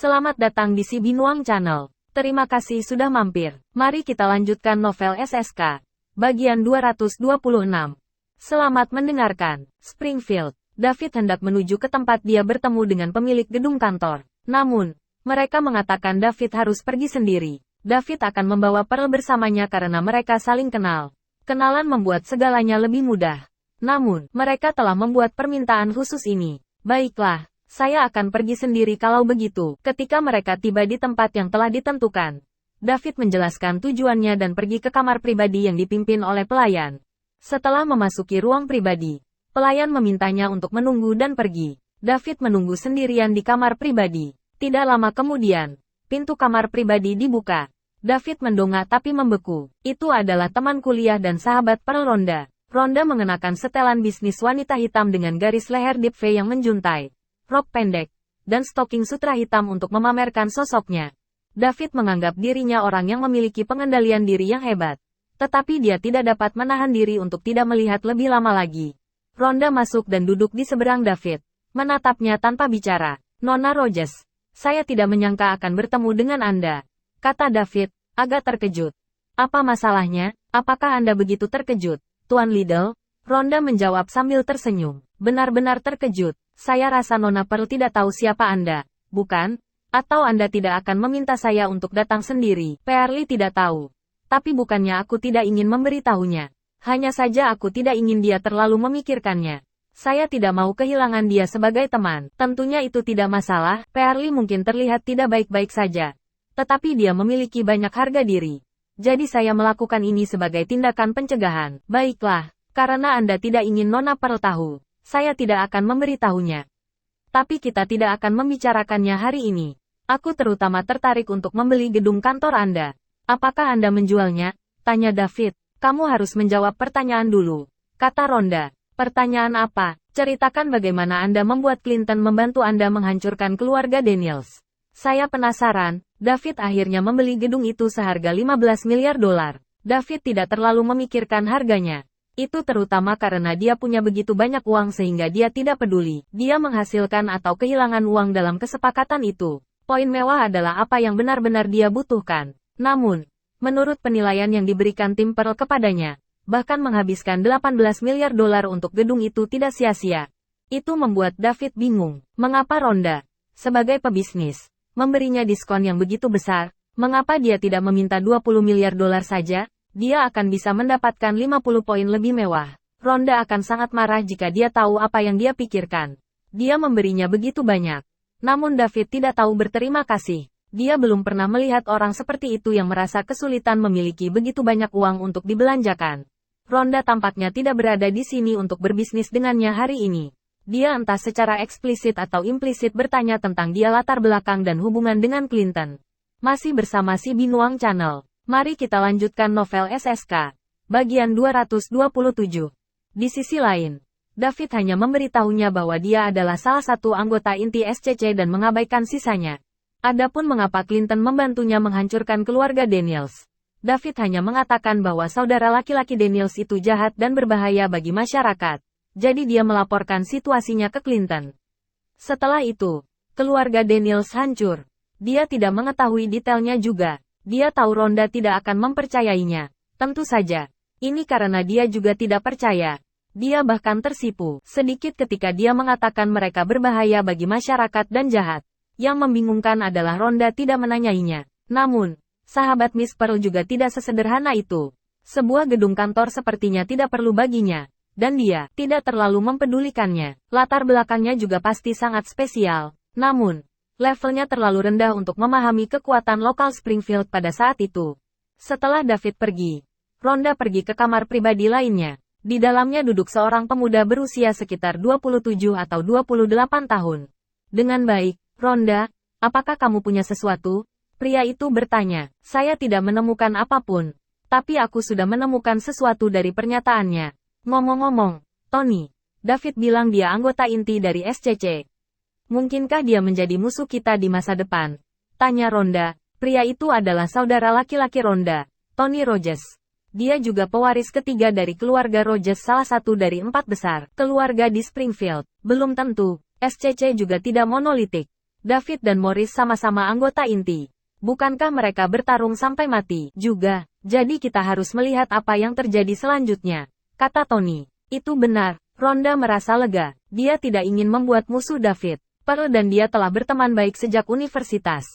Selamat datang di Si Binuang Channel. Terima kasih sudah mampir. Mari kita lanjutkan novel SSK. Bagian 226. Selamat mendengarkan. Springfield. David hendak menuju ke tempat dia bertemu dengan pemilik gedung kantor. Namun, mereka mengatakan David harus pergi sendiri. David akan membawa Pearl bersamanya karena mereka saling kenal. Kenalan membuat segalanya lebih mudah. Namun, mereka telah membuat permintaan khusus ini. Baiklah. Saya akan pergi sendiri kalau begitu. Ketika mereka tiba di tempat yang telah ditentukan, David menjelaskan tujuannya dan pergi ke kamar pribadi yang dipimpin oleh pelayan. Setelah memasuki ruang pribadi, pelayan memintanya untuk menunggu dan pergi. David menunggu sendirian di kamar pribadi. Tidak lama kemudian, pintu kamar pribadi dibuka. David mendongak tapi membeku. Itu adalah teman kuliah dan sahabat Pearl Rhonda. Rhonda mengenakan setelan bisnis wanita hitam dengan garis leher deep V yang menjuntai, rok pendek, dan stoking sutra hitam untuk memamerkan sosoknya. David menganggap dirinya orang yang memiliki pengendalian diri yang hebat. Tetapi dia tidak dapat menahan diri untuk tidak melihat lebih lama lagi. Rhonda masuk dan duduk di seberang David, menatapnya tanpa bicara. Nona Rogers, saya tidak menyangka akan bertemu dengan Anda, kata David, agak terkejut. Apa masalahnya? Apakah Anda begitu terkejut, Tuan Liddell? Rhonda menjawab sambil tersenyum. Benar-benar terkejut. Saya rasa Nona Pearl tidak tahu siapa Anda, bukan? Atau Anda tidak akan meminta saya untuk datang sendiri? Pearlie tidak tahu. Tapi bukannya aku tidak ingin memberitahunya. Hanya saja aku tidak ingin dia terlalu memikirkannya. Saya tidak mau kehilangan dia sebagai teman. Tentunya itu tidak masalah. Pearlie mungkin terlihat tidak baik-baik saja. Tetapi dia memiliki banyak harga diri. Jadi saya melakukan ini sebagai tindakan pencegahan. Baiklah, karena Anda tidak ingin Nona Pearl tahu, saya tidak akan memberitahunya. Tapi kita tidak akan membicarakannya hari ini. Aku terutama tertarik untuk membeli gedung kantor Anda. Apakah Anda menjualnya? Tanya David. Kamu harus menjawab pertanyaan dulu, kata Rhonda. Pertanyaan apa? Ceritakan bagaimana Anda membuat Clinton membantu Anda menghancurkan keluarga Daniels. Saya penasaran. David akhirnya membeli gedung itu seharga 15 miliar dolar. David tidak terlalu memikirkan harganya. Itu terutama karena dia punya begitu banyak uang sehingga dia tidak peduli dia menghasilkan atau kehilangan uang dalam kesepakatan itu. Poin mewah adalah apa yang benar-benar dia butuhkan. Namun, menurut penilaian yang diberikan tim Pearl kepadanya, bahkan menghabiskan 18 miliar dolar untuk gedung itu tidak sia-sia. Itu membuat David bingung. Mengapa Rhonda, sebagai pebisnis, memberinya diskon yang begitu besar? Mengapa dia tidak meminta 20 miliar dolar saja? Dia akan bisa mendapatkan 50 poin lebih mewah. Rhonda akan sangat marah jika dia tahu apa yang dia pikirkan. Dia memberinya begitu banyak. Namun David tidak tahu berterima kasih. Dia belum pernah melihat orang seperti itu yang merasa kesulitan memiliki begitu banyak uang untuk dibelanjakan. Rhonda tampaknya tidak berada di sini untuk berbisnis dengannya hari ini. Dia entah secara eksplisit atau implisit bertanya tentang dia latar belakang dan hubungan dengan Clinton. Masih bersama Si Binuang Channel. Mari kita lanjutkan novel SSK. Bagian 227. Di sisi lain, David hanya memberitahunya bahwa dia adalah salah satu anggota inti SCC dan mengabaikan sisanya. Adapun mengapa Clinton membantunya menghancurkan keluarga Daniels, David hanya mengatakan bahwa saudara laki-laki Daniels itu jahat dan berbahaya bagi masyarakat. Jadi dia melaporkan situasinya ke Clinton. Setelah itu, keluarga Daniels hancur. Dia tidak mengetahui detailnya juga. Dia tahu Rhonda tidak akan mempercayainya. Tentu saja. Ini karena dia juga tidak percaya. Dia bahkan tersipu sedikit ketika dia mengatakan mereka berbahaya bagi masyarakat dan jahat. Yang membingungkan adalah Rhonda tidak menanyainya. Namun, sahabat Miss Pearl juga tidak sesederhana itu. Sebuah gedung kantor sepertinya tidak perlu baginya. Dan dia tidak terlalu mempedulikannya. Latar belakangnya juga pasti sangat spesial. Namun, levelnya terlalu rendah untuk memahami kekuatan lokal Springfield pada saat itu. Setelah David pergi, Rhonda pergi ke kamar pribadi lainnya. Di dalamnya duduk seorang pemuda berusia sekitar 27 atau 28 tahun. Dengan baik, Rhonda, apakah kamu punya sesuatu? Pria itu bertanya. Saya tidak menemukan apapun. Tapi aku sudah menemukan sesuatu dari pernyataannya. Ngomong-ngomong, Tony, David bilang dia anggota inti dari SCC. Mungkinkah dia menjadi musuh kita di masa depan? Tanya Rhonda. Pria itu adalah saudara laki-laki Rhonda, Tony Rogers. Dia juga pewaris ketiga dari keluarga Rogers, salah satu dari 4 besar keluarga di Springfield. Belum tentu, SCC juga tidak monolitik. David dan Morris sama-sama anggota inti. Bukankah mereka bertarung sampai mati juga? Jadi kita harus melihat apa yang terjadi selanjutnya, kata Tony. Itu benar, Rhonda merasa lega. Dia tidak ingin membuat musuh David. Pearl dan dia telah berteman baik sejak universitas.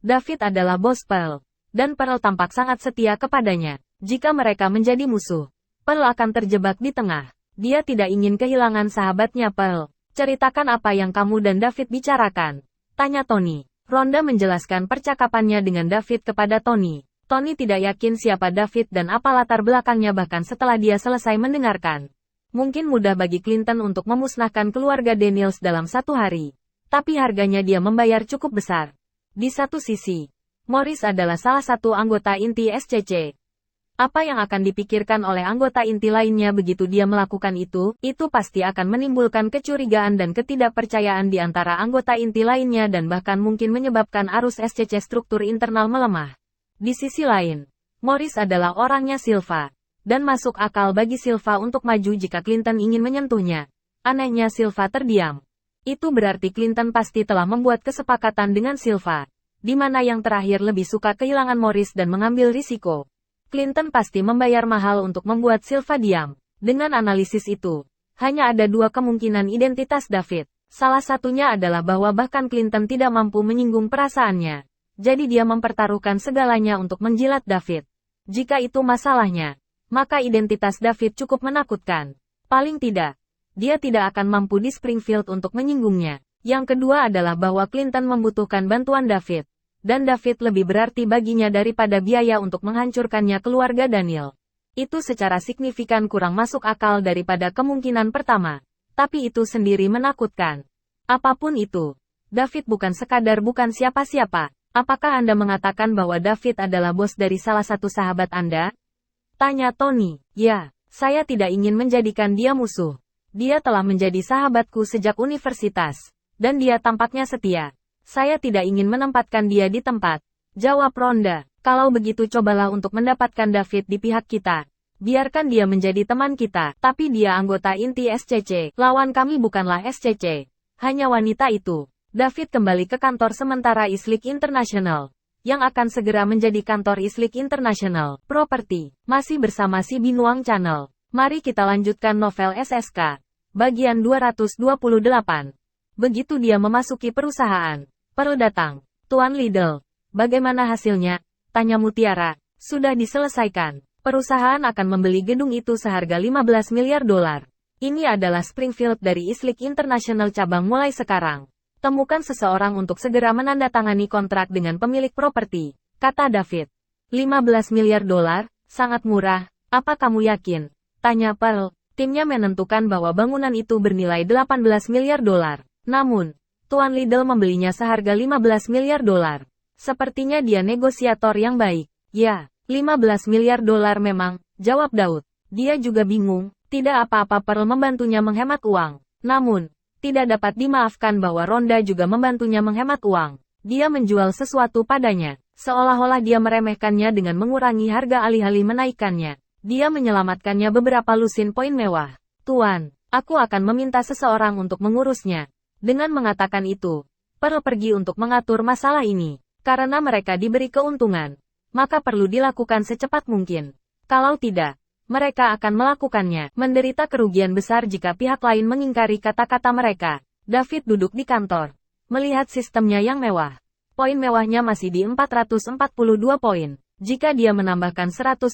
David adalah bos Pearl, dan Pearl tampak sangat setia kepadanya. Jika mereka menjadi musuh, Pearl akan terjebak di tengah. Dia tidak ingin kehilangan sahabatnya Pearl. Ceritakan apa yang kamu dan David bicarakan, tanya Tony. Rhonda menjelaskan percakapannya dengan David kepada Tony. Tony tidak yakin siapa David dan apa latar belakangnya bahkan setelah dia selesai mendengarkan. Mungkin mudah bagi Clinton untuk memusnahkan keluarga Daniels dalam satu hari. Tapi harganya dia membayar cukup besar. Di satu sisi, Morris adalah salah satu anggota inti SCC. Apa yang akan dipikirkan oleh anggota inti lainnya begitu dia melakukan itu pasti akan menimbulkan kecurigaan dan ketidakpercayaan di antara anggota inti lainnya dan bahkan mungkin menyebabkan arus SCC struktur internal melemah. Di sisi lain, Morris adalah orangnya Silva, dan masuk akal bagi Silva untuk maju jika Clinton ingin menyentuhnya. Anehnya Silva terdiam. Itu berarti Clinton pasti telah membuat kesepakatan dengan Silva, di mana yang terakhir lebih suka kehilangan Morris dan mengambil risiko. Clinton pasti membayar mahal untuk membuat Silva diam. Dengan analisis itu, hanya ada dua kemungkinan identitas David. Salah satunya adalah bahwa bahkan Clinton tidak mampu menyinggung perasaannya. Jadi dia mempertaruhkan segalanya untuk menjilat David. Jika itu masalahnya, maka identitas David cukup menakutkan. Paling tidak, dia tidak akan mampu di Springfield untuk menyinggungnya. Yang kedua adalah bahwa Clinton membutuhkan bantuan David. Dan David lebih berarti baginya daripada biaya untuk menghancurkannya keluarga Daniel. Itu secara signifikan kurang masuk akal daripada kemungkinan pertama. Tapi itu sendiri menakutkan. Apapun itu, David bukan sekadar bukan siapa-siapa. Apakah Anda mengatakan bahwa David adalah bos dari salah satu sahabat Anda? Tanya Tony. Ya, saya tidak ingin menjadikan dia musuh. Dia telah menjadi sahabatku sejak universitas. Dan dia tampaknya setia. Saya tidak ingin menempatkan dia di tempat. Jawab Rhonda. Kalau begitu cobalah untuk mendapatkan David di pihak kita. Biarkan dia menjadi teman kita. Tapi dia anggota inti SCC. Lawan kami bukanlah SCC. Hanya wanita itu. David kembali ke kantor sementara Islik International. Yang akan segera menjadi kantor Islik International Property. Masih bersama si Binuang Channel. Mari kita lanjutkan novel SSK. Bagian 228. Begitu dia memasuki perusahaan, Pearl datang. Tuan Liddell, bagaimana hasilnya? Tanya Mutiara. Sudah diselesaikan. Perusahaan akan membeli gedung itu seharga 15 miliar dolar. Ini adalah Springfield dari Islik International cabang mulai sekarang. Temukan seseorang untuk segera menandatangani kontrak dengan pemilik properti, kata David. 15 miliar dolar, sangat murah. Apa kamu yakin? Tanya Pearl. Timnya menentukan bahwa bangunan itu bernilai 18 miliar dolar. Namun, Tuan Liddell membelinya seharga 15 miliar dolar. Sepertinya dia negosiator yang baik. Ya, 15 miliar dolar memang, jawab Daud. Dia juga bingung, tidak apa-apa Pearl membantunya menghemat uang. Namun, tidak dapat dimaafkan bahwa Rhonda juga membantunya menghemat uang. Dia menjual sesuatu padanya, seolah-olah dia meremehkannya dengan mengurangi harga alih-alih menaikkannya. Dia menyelamatkannya beberapa lusin poin mewah. Tuan, aku akan meminta seseorang untuk mengurusnya. Dengan mengatakan itu, Pearl pergi untuk mengatur masalah ini. Karena mereka diberi keuntungan, maka perlu dilakukan secepat mungkin. Kalau tidak, mereka akan melakukannya. Menderita kerugian besar jika pihak lain mengingkari kata-kata mereka. David duduk di kantor, melihat sistemnya yang mewah. Poin mewahnya masih di 442 poin. Jika dia menambahkan 150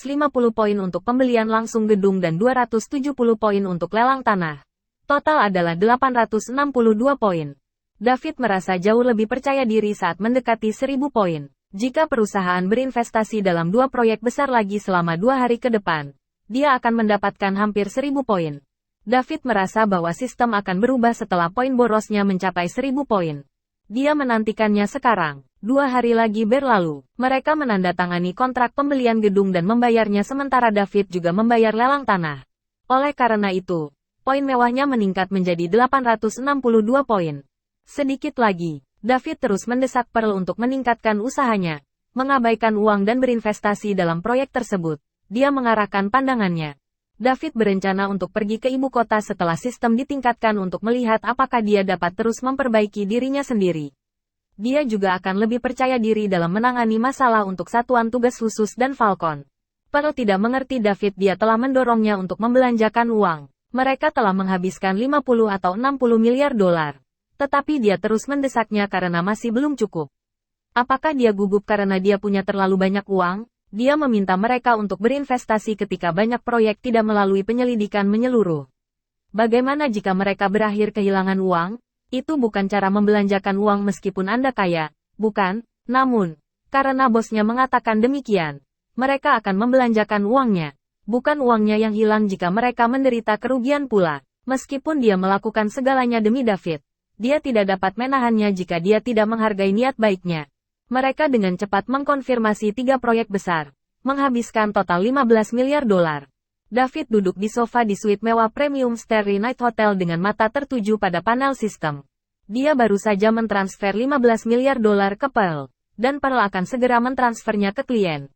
poin untuk pembelian langsung gedung dan 270 poin untuk lelang tanah, total adalah 862 poin. David merasa jauh lebih percaya diri saat mendekati 1000 poin. Jika perusahaan berinvestasi dalam 2 proyek besar lagi selama 2 hari ke depan, dia akan mendapatkan hampir 1000 poin. David merasa bahwa sistem akan berubah setelah poin borosnya mencapai 1000 poin. Dia menantikannya sekarang. 2 hari lagi berlalu. Mereka menandatangani kontrak pembelian gedung dan membayarnya sementara David juga membayar lelang tanah. Oleh karena itu, poin mewahnya meningkat menjadi 862 poin. Sedikit lagi, David terus mendesak Pearl untuk meningkatkan usahanya, mengabaikan uang dan berinvestasi dalam proyek tersebut. Dia mengarahkan pandangannya. David berencana untuk pergi ke ibu kota setelah sistem ditingkatkan untuk melihat apakah dia dapat terus memperbaiki dirinya sendiri. dia juga akan lebih percaya diri dalam menangani masalah untuk satuan tugas khusus dan Falcon. Pearl tidak mengerti David, dia telah mendorongnya untuk membelanjakan uang. Mereka telah menghabiskan 50 atau 60 miliar dolar. Tetapi dia terus mendesaknya karena masih belum cukup. Apakah dia gugup karena dia punya terlalu banyak uang? Dia meminta mereka untuk berinvestasi ketika banyak proyek tidak melalui penyelidikan menyeluruh. Bagaimana jika mereka berakhir kehilangan uang? Itu bukan cara membelanjakan uang meskipun Anda kaya, bukan? Namun, karena bosnya mengatakan demikian, mereka akan membelanjakan uangnya. Bukan uangnya yang hilang jika mereka menderita kerugian pula. Meskipun dia melakukan segalanya demi David, dia tidak dapat menahannya jika dia tidak menghargai niat baiknya. Mereka dengan cepat mengkonfirmasi 3 proyek besar, menghabiskan total 15 miliar dolar. David duduk di sofa di suite mewah Premium Starry Night Hotel dengan mata tertuju pada panel sistem. Dia baru saja mentransfer 15 miliar dolar ke Pearl, dan Pearl akan segera mentransfernya ke klien.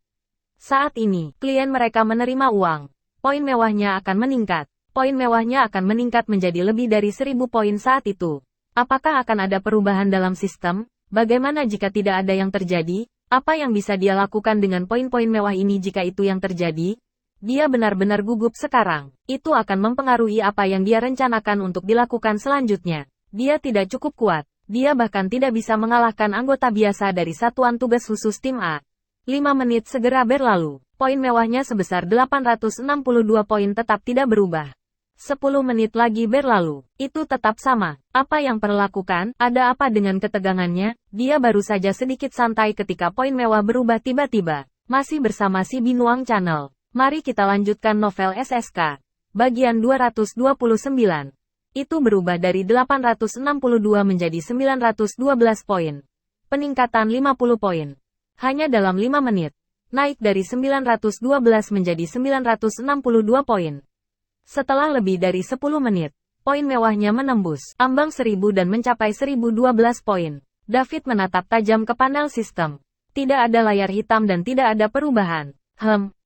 Saat ini, klien mereka menerima uang. Poin mewahnya akan meningkat. Poin mewahnya akan meningkat menjadi lebih dari 1000 poin saat itu. Apakah akan ada perubahan dalam sistem? Bagaimana jika tidak ada yang terjadi? Apa yang bisa dia lakukan dengan poin-poin mewah ini jika itu yang terjadi? Dia benar-benar gugup sekarang. Itu akan mempengaruhi apa yang dia rencanakan untuk dilakukan selanjutnya. Dia tidak cukup kuat. Dia bahkan tidak bisa mengalahkan anggota biasa dari satuan tugas khusus tim A. 5 menit segera berlalu. Poin mewahnya sebesar 862 poin tetap tidak berubah. 10 menit lagi berlalu. Itu tetap sama. Apa yang perlu lakukan? Ada apa dengan ketegangannya? Dia baru saja sedikit santai ketika poin mewah berubah tiba-tiba. Masih bersama si Binuang Channel. Mari kita lanjutkan novel SSK. Bagian 229. Itu berubah dari 862 menjadi 912 poin. Peningkatan 50 poin. Hanya dalam 5 menit. Naik dari 912 menjadi 962 poin. Setelah lebih dari 10 menit, poin mewahnya menembus ambang 1000 dan mencapai 1012 poin. David menatap tajam ke panel sistem. Tidak ada layar hitam dan tidak ada perubahan.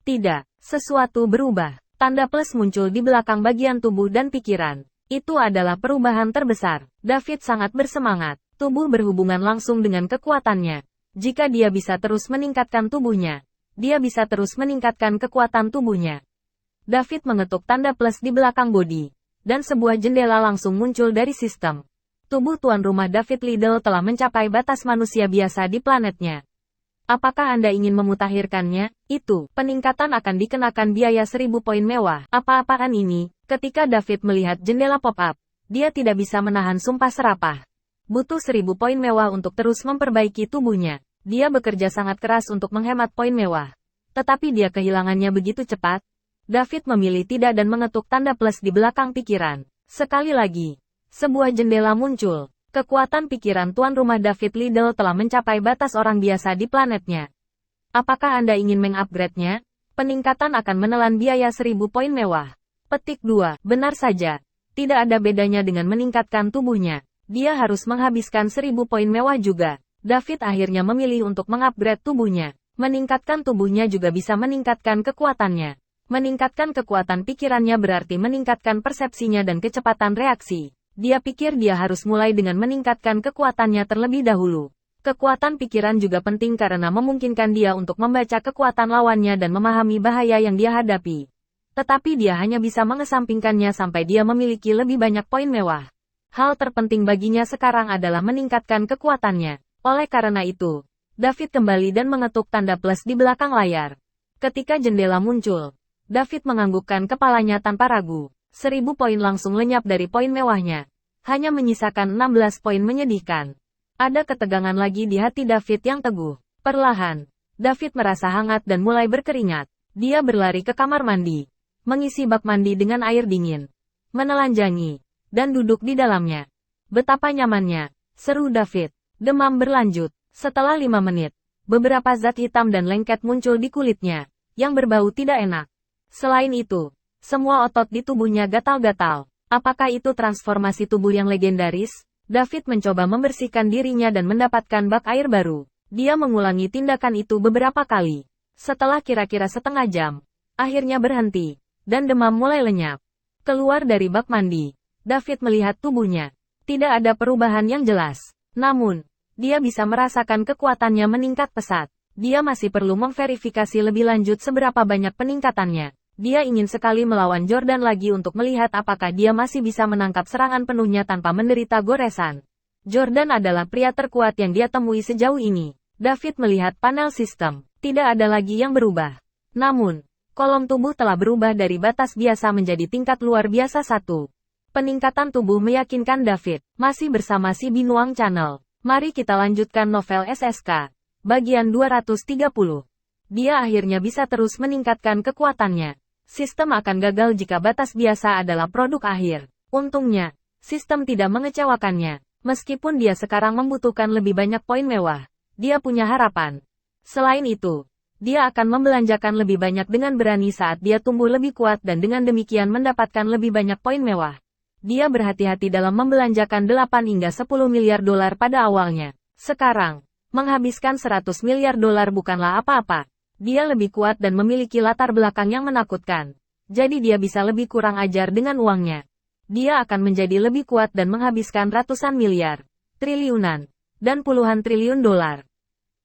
Tidak. Sesuatu berubah. Tanda plus muncul di belakang bagian tubuh dan pikiran. Itu adalah perubahan terbesar. David sangat bersemangat. Tubuh berhubungan langsung dengan kekuatannya. Jika dia bisa terus meningkatkan tubuhnya, dia bisa terus meningkatkan kekuatan tubuhnya. David mengetuk tanda plus di belakang bodi, dan sebuah jendela langsung muncul dari sistem. Tubuh tuan rumah David Liddell telah mencapai batas manusia biasa di planetnya. Apakah Anda ingin memutakhirkannya? Itu, peningkatan akan dikenakan biaya 1000 poin mewah. Apa-apaan ini? Ketika David melihat jendela pop-up, dia tidak bisa menahan sumpah serapah. Butuh 1000 poin mewah untuk terus memperbaiki tubuhnya. Dia bekerja sangat keras untuk menghemat poin mewah. Tetapi dia kehilangannya begitu cepat. David memilih tidak dan mengetuk tanda plus di belakang pikiran. Sekali lagi, sebuah jendela muncul. Kekuatan pikiran tuan rumah David Liddell telah mencapai batas orang biasa di planetnya. Apakah Anda ingin mengupgrade-nya? Peningkatan akan menelan biaya 1000 poin mewah. Petik 2. Benar saja. Tidak ada bedanya dengan meningkatkan tubuhnya. Dia harus menghabiskan 1000 poin mewah juga. David akhirnya memilih untuk mengupgrade tubuhnya. Meningkatkan tubuhnya juga bisa meningkatkan kekuatannya. Meningkatkan kekuatan pikirannya berarti meningkatkan persepsinya dan kecepatan reaksi. Dia pikir dia harus mulai dengan meningkatkan kekuatannya terlebih dahulu. Kekuatan pikiran juga penting karena memungkinkan dia untuk membaca kekuatan lawannya dan memahami bahaya yang dia hadapi. Tetapi dia hanya bisa mengesampingkannya sampai dia memiliki lebih banyak poin mewah. Hal terpenting baginya sekarang adalah meningkatkan kekuatannya. Oleh karena itu, David kembali dan mengetuk tanda plus di belakang layar. Ketika jendela muncul, David menganggukkan kepalanya tanpa ragu. 1000 poin langsung lenyap dari poin mewahnya. Hanya menyisakan 16 poin menyedihkan. Ada ketegangan lagi di hati David yang teguh. Perlahan, David merasa hangat dan mulai berkeringat. Dia berlari ke kamar mandi, mengisi bak mandi dengan air dingin, menelanjangi, dan duduk di dalamnya. Betapa nyamannya, seru David. Demam berlanjut. Setelah 5 menit, beberapa zat hitam dan lengket muncul di kulitnya, yang berbau tidak enak. Selain itu, semua otot di tubuhnya gatal-gatal. Apakah itu transformasi tubuh yang legendaris? David mencoba membersihkan dirinya dan mendapatkan bak air baru. Dia mengulangi tindakan itu beberapa kali. Setelah kira-kira setengah jam, akhirnya berhenti, dan demam mulai lenyap. Keluar dari bak mandi, David melihat tubuhnya. Tidak ada perubahan yang jelas. Namun, Dia bisa merasakan kekuatannya meningkat pesat. Dia masih perlu memverifikasi lebih lanjut seberapa banyak peningkatannya. Dia ingin sekali melawan Jordan lagi untuk melihat apakah dia masih bisa menangkap serangan penuhnya tanpa menderita goresan. Jordan adalah pria terkuat yang dia temui sejauh ini. David melihat panel sistem. Tidak ada lagi yang berubah. Namun, kolom tubuh telah berubah dari batas biasa menjadi tingkat luar biasa 1. Peningkatan tubuh meyakinkan David. Masih bersama si Binuang Channel. Mari kita lanjutkan novel SSK. Bagian 230. Dia akhirnya bisa terus meningkatkan kekuatannya. Sistem akan gagal jika batas biasa adalah produk akhir. Untungnya, sistem tidak mengecewakannya. Meskipun dia sekarang membutuhkan lebih banyak poin mewah, dia punya harapan. Selain itu, dia akan membelanjakan lebih banyak dengan berani saat dia tumbuh lebih kuat dan dengan demikian mendapatkan lebih banyak poin mewah. Dia berhati-hati dalam membelanjakan 8 hingga 10 miliar dolar pada awalnya. Sekarang, menghabiskan 100 miliar dolar bukanlah apa-apa. Dia lebih kuat dan memiliki latar belakang yang menakutkan. Jadi dia bisa lebih kurang ajar dengan uangnya. Dia akan menjadi lebih kuat dan menghabiskan ratusan miliar, triliunan, dan puluhan triliun dolar.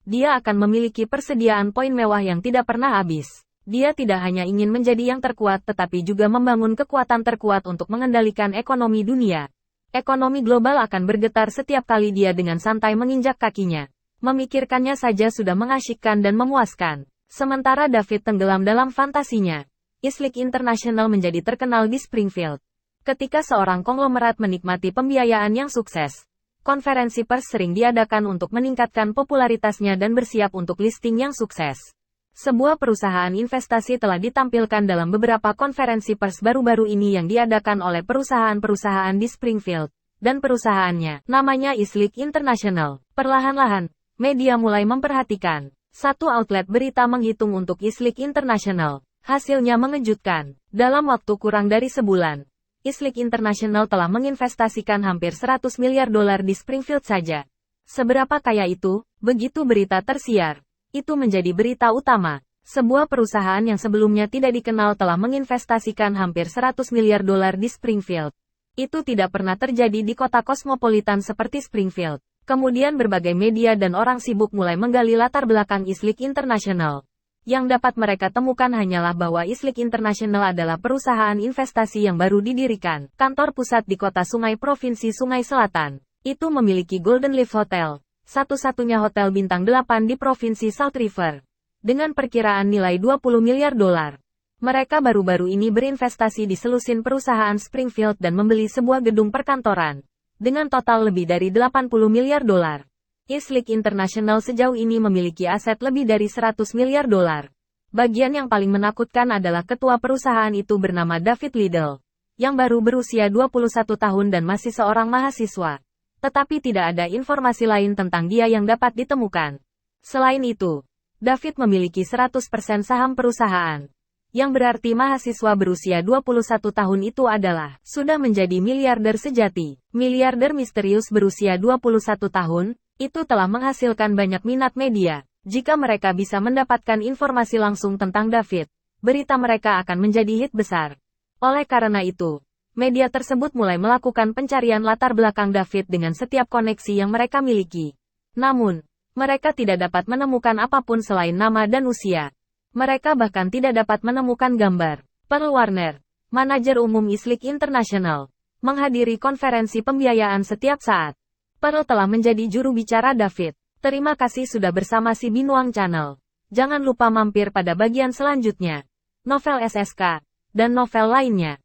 Dia akan memiliki persediaan poin mewah yang tidak pernah habis. Dia tidak hanya ingin menjadi yang terkuat tetapi juga membangun kekuatan terkuat untuk mengendalikan ekonomi dunia. Ekonomi global akan bergetar setiap kali dia dengan santai menginjak kakinya. Memikirkannya saja sudah mengasyikkan dan memuaskan. Sementara David tenggelam dalam fantasinya. Islik International menjadi terkenal di Springfield. Ketika seorang konglomerat menikmati pembiayaan yang sukses, konferensi pers sering diadakan untuk meningkatkan popularitasnya dan bersiap untuk listing yang sukses. Sebuah perusahaan investasi telah ditampilkan dalam beberapa konferensi pers baru-baru ini yang diadakan oleh perusahaan-perusahaan di Springfield, dan perusahaannya, namanya Islik International. Perlahan-lahan, media mulai memperhatikan. Satu outlet berita menghitung untuk Islik International. Hasilnya mengejutkan. Dalam waktu kurang dari sebulan, Islik International telah menginvestasikan hampir 100 miliar dolar di Springfield saja. Seberapa kaya itu? Begitu berita tersiar. Itu menjadi berita utama. Sebuah perusahaan yang sebelumnya tidak dikenal telah menginvestasikan hampir 100 miliar dolar di Springfield. Itu tidak pernah terjadi di kota kosmopolitan seperti Springfield. Kemudian berbagai media dan orang sibuk mulai menggali latar belakang Islik International. Yang dapat mereka temukan hanyalah bahwa Islik International adalah perusahaan investasi yang baru didirikan. Kantor pusat di kota Sungai Provinsi Sungai Selatan. Itu memiliki Golden Leaf Hotel, satu-satunya hotel bintang 8 di Provinsi South River. Dengan perkiraan nilai 20 miliar dolar. Mereka baru-baru ini berinvestasi di selusin perusahaan Springfield dan membeli sebuah gedung perkantoran. Dengan total lebih dari 80 miliar dolar. Islik International sejauh ini memiliki aset lebih dari 100 miliar dolar. Bagian yang paling menakutkan adalah ketua perusahaan itu bernama David Liddell, yang baru berusia 21 tahun dan masih seorang mahasiswa. Tetapi tidak ada informasi lain tentang dia yang dapat ditemukan. Selain itu, David memiliki 100% saham perusahaan, yang berarti mahasiswa berusia 21 tahun itu adalah sudah menjadi miliarder sejati. Miliarder misterius berusia 21 tahun, itu telah menghasilkan banyak minat media. Jika mereka bisa mendapatkan informasi langsung tentang David, berita mereka akan menjadi hit besar. Oleh karena itu, media tersebut mulai melakukan pencarian latar belakang David dengan setiap koneksi yang mereka miliki. Namun, mereka tidak dapat menemukan apapun selain nama dan usia. Mereka bahkan tidak dapat menemukan gambar. Pearl Warner, manajer umum Islik International, menghadiri konferensi pembiayaan setiap saat. Pearl telah menjadi juru bicara David. Terima kasih sudah bersama si Binuang Channel. Jangan lupa mampir pada bagian selanjutnya. Novel SSK, dan novel lainnya.